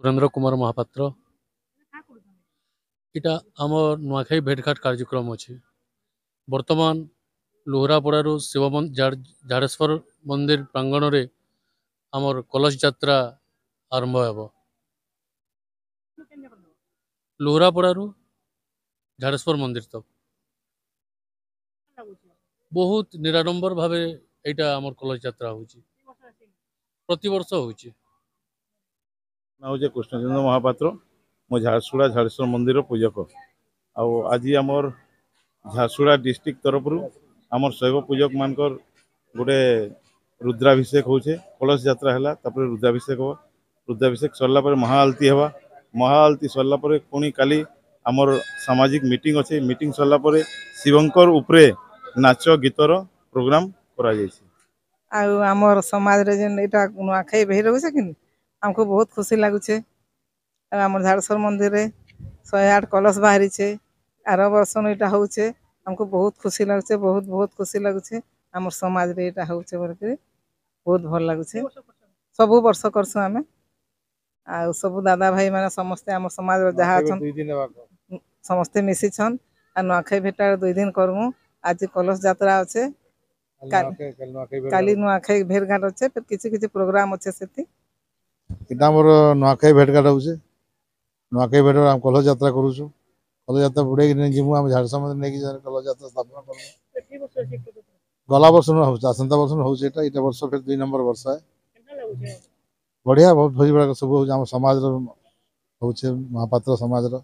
सुरेंद्र कुमार महापात्र। इटा आम नुआखाई भेटघाट कार्यक्रम अच्छे बर्तमान लोहरापड़ारू शिव झाड़ेश्वर मंदिर प्रांगण में आमर कलश यात्रा आरंभ हो। लोहरापड़ारू झाड़ेश्वर मंदिर तक बहुत निराडंबर भाव यहाँ आम कलश यात्रा हो प्रतिवर्ष हो। हूँ कृष्णचंद्र महापात्र मो झारसुड़ा झाड़ेश्वर मंदिर पूजक आज आमर झारसुड़ा डिस्ट्रिक्ट तरफ आमर शैव पूजक मानकर गोटे रुद्राभिषेक होचे कलश यात्रा है रुद्राभिषेक हो रुद्राभिषेक सरला महाआलती हवा महाआलती सरला पुणी काली आमर सामाजिक मीटिंग अच्छे मीटिंग सरला शिवंकर उपरे नाच गीतर प्रोग्राम करा आमर समाज रे जेन एटा नुआखाई भेर होছে कि हमको बहुत खुशी लगुचे। आम झाड़ेश्वर मंदिर रे 108 कलश बाहरी छे आर वर्ष एटा होचे हमको बहुत खुशी लगुचे बहुत बहुत खुशी लगुचे। आम समाज रे एटा होचे बोल के बहुत भल लगुचे सब वर्ष करसु आमे आ सब दादा भाई माने समस्त आम समाज रे जहा छन समस्त मिसी छन आ नुआखाई भेटा 2 दिन करमु। आज कलश यात्रा अच्छे काली नुआखाई भेटघाट अच्छे फिर किसी किसी प्रोग्राम अच्छे सेति इटा मोर नुआखाई भेटघाट होचे नुआखाई भेट हम कलश यात्रा करूछु कलश यात्रा बुड़े कि जिमु हम झारसा में नेकी कलश यात्रा स्थापना करमु गला वर्ष न होचे आसंता वर्ष न होचे एटा वर्ष फिर 2 नंबर वर्ष है बढ़िया बहुत भोज बड़ा सब हम समाज रो होचे महापात्र समाज रो